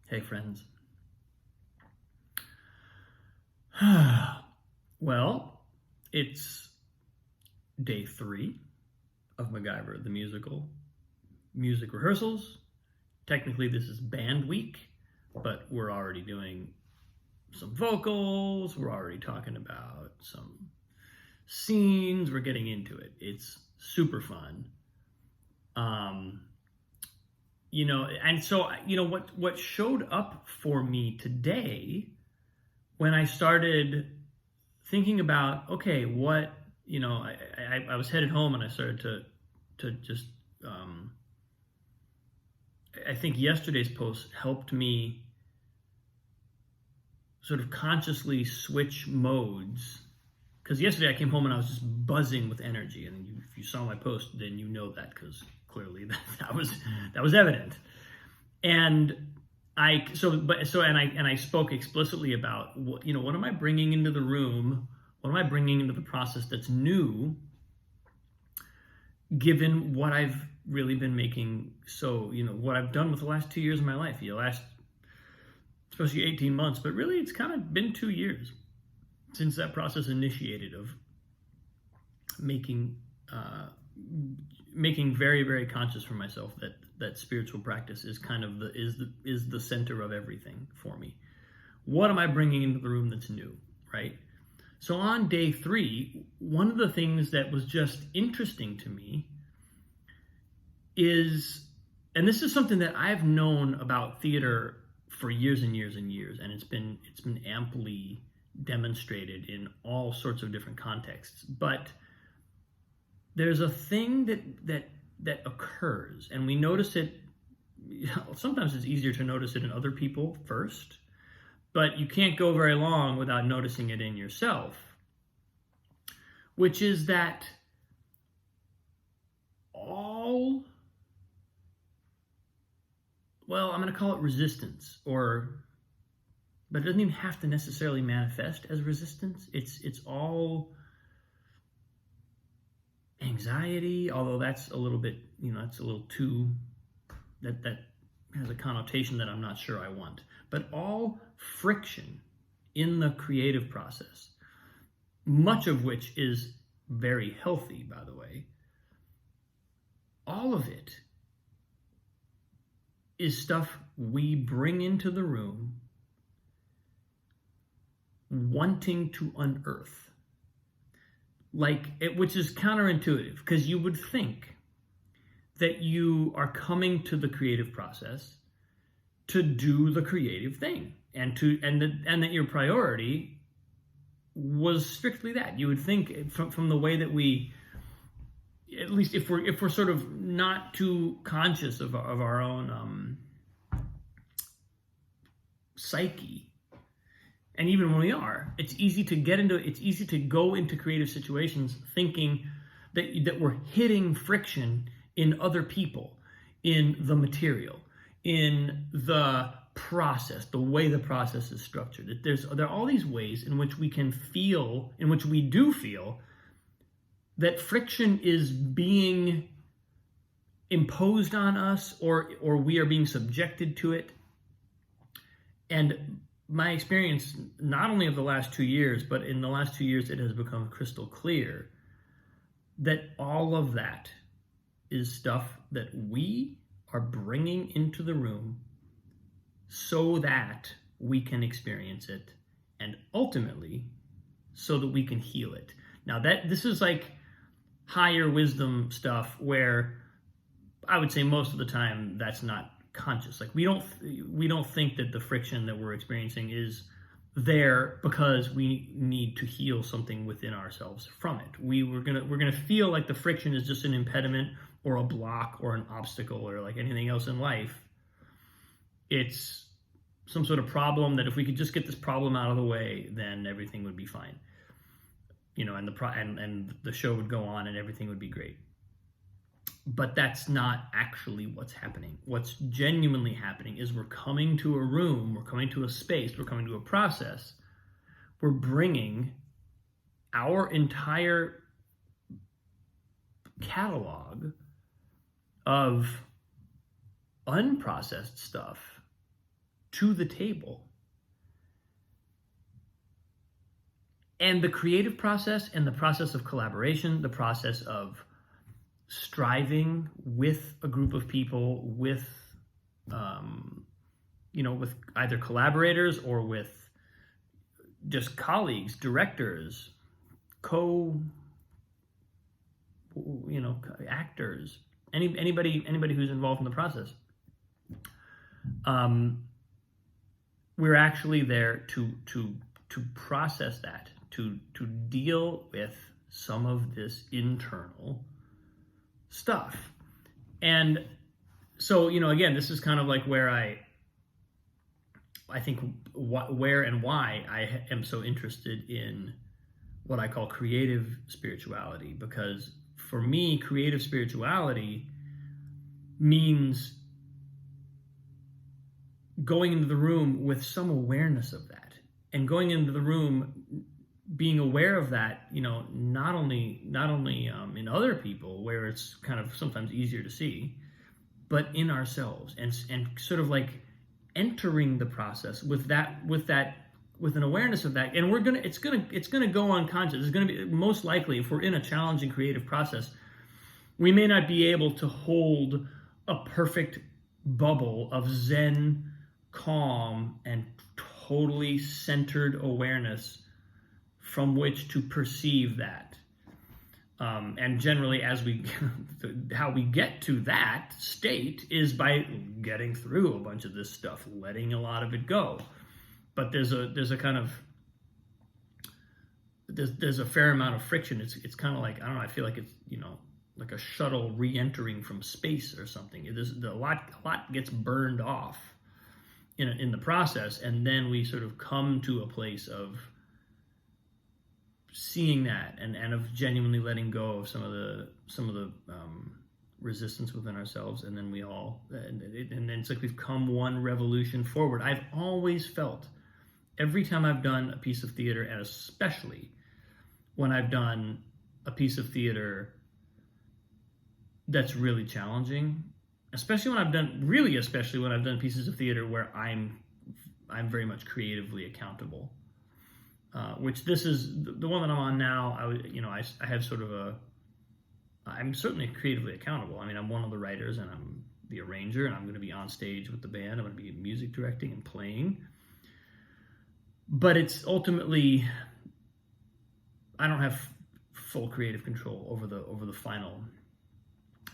Hey, friends. Well, it's day 3 of MacGyver the Musical music rehearsals. Technically, this is band week, but we're already doing some vocals. We're already talking about some scenes. We're getting into it. It's super fun. And so, what showed up for me today when I started thinking about, okay, what, I was headed home and I started to just, I think yesterday's post helped me sort of consciously switch modes. Because yesterday I came home and I was just buzzing with energy. And if you saw my post, then you know that, because clearly that was evident. And I spoke explicitly about what am I bringing into the room? What am I bringing into the process that's new, given what I've really been making? So, what I've done with the last 2 years of my life, especially 18 months, but really it's kind of been 2 years since that process initiated of making very, very conscious for myself that spiritual practice is kind of the center of everything for me. What am I bringing into the room that's new, right? So on day 3, one of the things that was just interesting to me is, and this is something that I've known about theater for years and years and years, and it's been amply demonstrated in all sorts of different contexts, but there's a thing that occurs, and we notice it. Sometimes it's easier to notice it in other people first, but you can't go very long without noticing it in yourself, which is that I'm going to call it resistance, but it doesn't even have to necessarily manifest as resistance. It's all anxiety, although that's a little bit, that's a little too, that has a connotation that I'm not sure I want. But all friction in the creative process, much of which is very healthy, by the way, all of it is stuff we bring into the room wanting to unearth. Which is counterintuitive, because you would think that you are coming to the creative process to do the creative thing, and that your priority was strictly that. You would think from the way that we, at least if we're sort of not too conscious of our own psyche. And even when we are, it's easy to go into creative situations thinking that we're hitting friction in other people, in the material, in the process, the way the process is structured. That there are all these ways in which we do feel that friction is being imposed on us, or we are being subjected to it. And my experience, not only of the last 2 years, but in the last 2 years, it has become crystal clear that all of that is stuff that we are bringing into the room so that we can experience it, and ultimately so that we can heal it. Now, this is like higher wisdom stuff, where I would say most of the time that's not conscious. Like we don't think that the friction that we're experiencing is there because we need to heal something within ourselves from it. We're gonna feel like the friction is just an impediment or a block or an obstacle, or like anything else in life. It's some sort of problem that if we could just get this problem out of the way, then everything would be fine. And the show would go on and everything would be great. But that's not actually what's happening. What's genuinely happening is we're coming to a room, we're coming to a space, we're coming to a process. We're bringing our entire catalog of unprocessed stuff to the table. And the creative process and the process of collaboration, the process of striving with a group of people, with with either collaborators or with just colleagues, directors, actors, anybody who's involved in the process. We're actually there to process that, to deal with some of this internal stuff. And so, again, this is kind of like where I think where and why I am so interested in what I call creative spirituality, because for me, creative spirituality means going into the room with some awareness of that, and going into the room being aware of that, not only in other people where it's kind of sometimes easier to see, but in ourselves, and sort of like entering the process with an awareness of that. And it's gonna go unconscious. It's gonna be, most likely, if we're in a challenging creative process, we may not be able to hold a perfect bubble of Zen, calm, and totally centered awareness from which to perceive that. And generally, how we get to that state is by getting through a bunch of this stuff, letting a lot of it go. But there's a kind of there's a fair amount of friction. It's kind of like, I don't know, I feel like it's like a shuttle re-entering from space or something. A lot gets burned off in the process, and then we sort of come to a place of seeing that and of genuinely letting go of some of the resistance within ourselves, and then and then it's like we've come one revolution forward. I've always felt, every time I've done a piece of theater, and especially when I've done a piece of theater that's really challenging, especially when I've done pieces of theater where I'm very much creatively accountable. Which this is the one that I'm on now. I have sort of I'm certainly creatively accountable. I mean, I'm one of the writers, and I'm the arranger, and I'm going to be on stage with the band. I'm going to be music directing and playing. But it's ultimately, I don't have full creative control over the final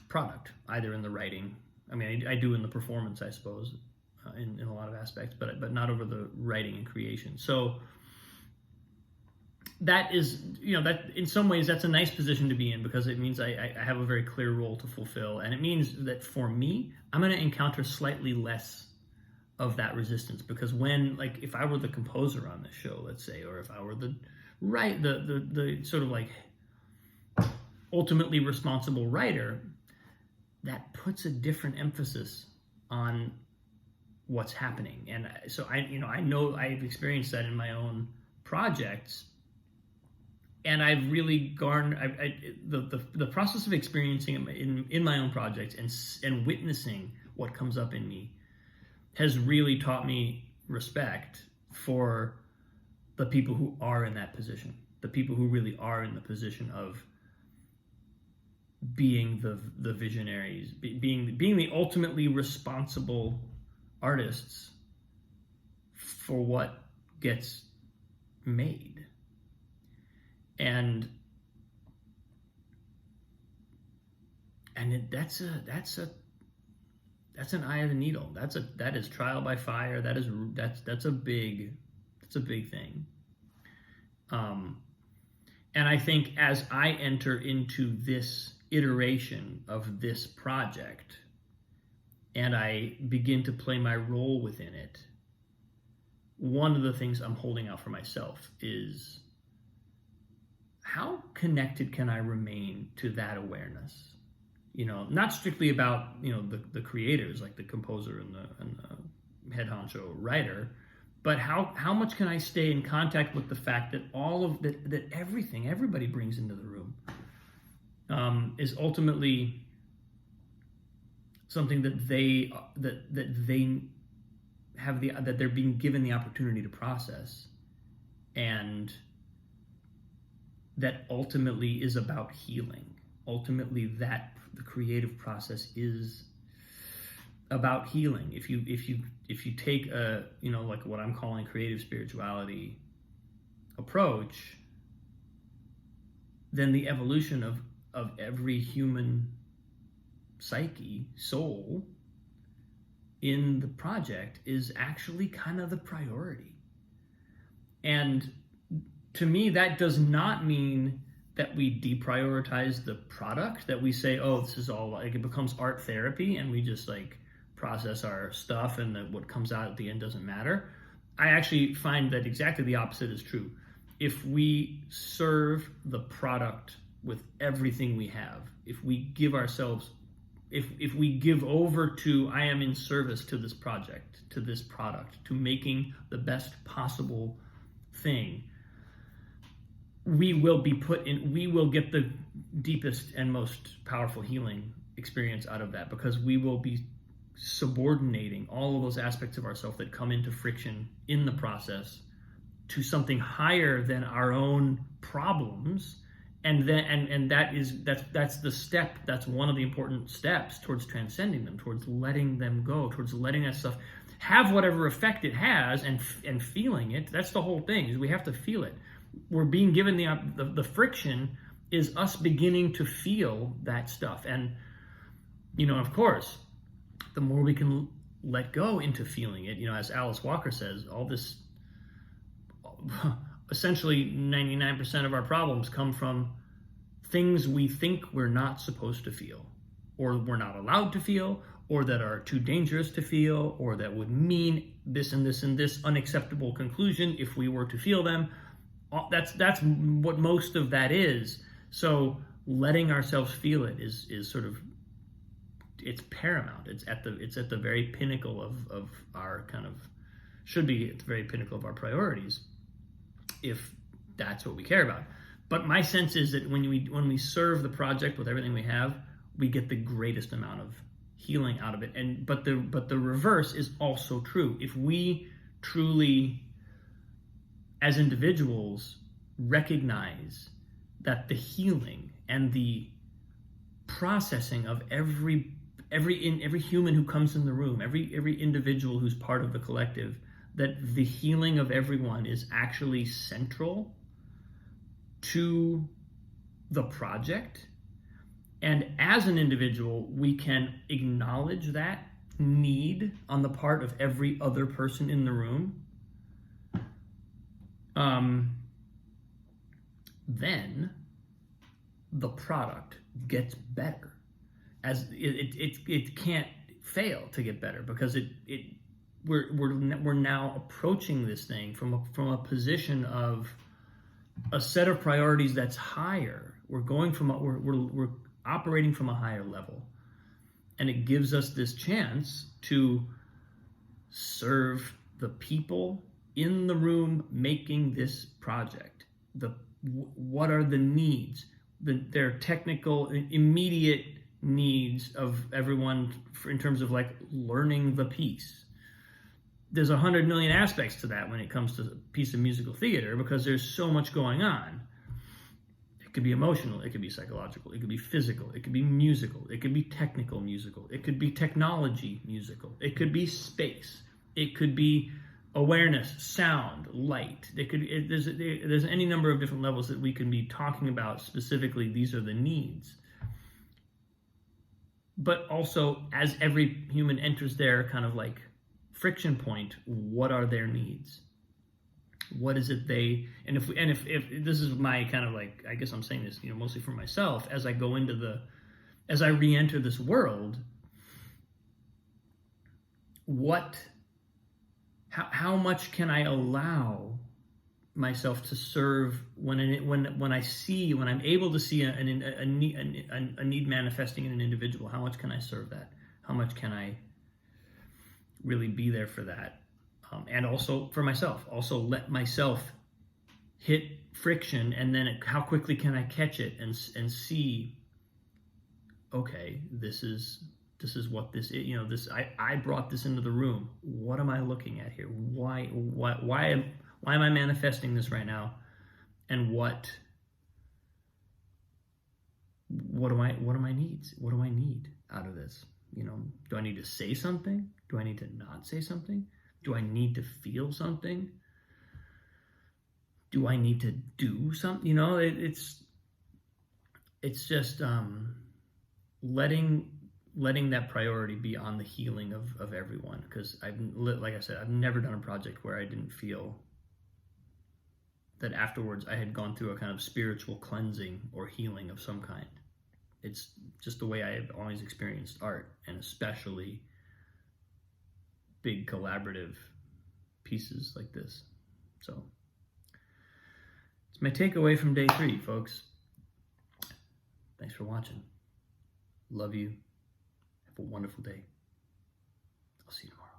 product, either in the writing. I mean, I do in the performance, I suppose, in a lot of aspects, but not over the writing and creation. So that is, that in some ways that's a nice position to be in, because it means I have a very clear role to fulfill, and it means that for me, I'm going to encounter slightly less of that resistance, because if I were the composer on this show, let's say, or if I were the sort of like ultimately responsible writer, that puts a different emphasis on what's happening. And so I know I've experienced that in my own projects. And I've really garnered the process of experiencing in my own projects and witnessing what comes up in me has really taught me respect for the people who are in that position, the people who really are in the position of being the visionaries, being the ultimately responsible artists for what gets made. And that's an eye of the needle. That is trial by fire. That's a big thing. And I think as I enter into this iteration of this project, and I begin to play my role within it, one of the things I'm holding out for myself is, how connected can I remain to that awareness? Not strictly about, the creators, like the composer and the head honcho writer, but how much can I stay in contact with the fact that all of that everything everybody brings into the room is ultimately something that they that they're being given the opportunity to process, and that ultimately is about healing. Ultimately, that the creative process is about healing. If you take a, like what I'm calling creative spirituality approach, then the evolution of every human psyche, soul, in the project is actually kind of the priority. And to me, that does not mean that we deprioritize the product, that we say, oh, this is all, like, it becomes art therapy and we just like process our stuff and that what comes out at the end doesn't matter. I actually find that exactly the opposite is true. If we serve the product with everything we have, if we give ourselves, if we give over to, I am in service to this project, to this product, to making the best possible thing, we will get the deepest and most powerful healing experience out of that, because we will be subordinating all of those aspects of ourselves that come into friction in the process to something higher than our own problems. And then that's the step, that's one of the important steps towards transcending them, towards letting them go, towards letting that stuff have whatever effect it has, and feeling it. That's the whole thing, is we have to feel it. We're being given the friction is us beginning to feel that stuff. And of course, the more we can let go into feeling it, as Alice Walker says, all this, essentially 99% of our problems come from things we think we're not supposed to feel, or we're not allowed to feel, or that are too dangerous to feel, or that would mean this and this and this unacceptable conclusion if we were to feel them. That's what most of that is. So letting ourselves feel it is sort of, it's paramount. It's at the very pinnacle of our should be at the very pinnacle of our priorities, if that's what we care about. But my sense is that when we serve the project with everything we have, we get the greatest amount of healing out of it. But the reverse is also true. If we truly, as individuals, recognize that the healing and the processing of every human who comes in the room, every individual who's part of the collective, that the healing of everyone is actually central to the project. And as an individual, we can acknowledge that need on the part of every other person in the room. Then the product gets better. As it can't fail to get better, because we're now approaching this thing from a position of a set of priorities that's higher. We're operating from a higher level, and it gives us this chance to serve the people in the room making this project. What are the needs? Their technical, immediate needs of everyone in terms of like learning the piece. There's 100 million aspects to that when it comes to a piece of musical theater, because there's so much going on. It could be emotional, it could be psychological, it could be physical, it could be musical, it could be technical musical, it could be technology musical, it could be space, it could be awareness, sound, light. There's any number of different levels that we can be talking about. Specifically, these are the needs. But also, as every human enters their kind of like friction point, what are their needs? What is it they, and if this is my kind of like, I guess I'm saying this, mostly for myself, as I go as I re-enter this world, how much can I allow myself to serve when I'm able to see a need manifesting in an individual? How much can I serve that? How much can I really be there for that? And also for myself, also let myself hit friction, and then how quickly can I catch it and see, okay, this is This is what this is. I brought this into the room. What am I looking at here? Why am I manifesting this right now? And what do I need? What do I need out of this? Do I need to say something? Do I need to not say something? Do I need to feel something? Do I need to do something? It's just letting that priority be on the healing of everyone. Because like I said, I've never done a project where I didn't feel that afterwards I had gone through a kind of spiritual cleansing or healing of some kind. It's just the way I have always experienced art, and especially big collaborative pieces like this. So it's my takeaway from day 3, folks. Thanks for watching. Love you. Have a wonderful day. I'll see you tomorrow.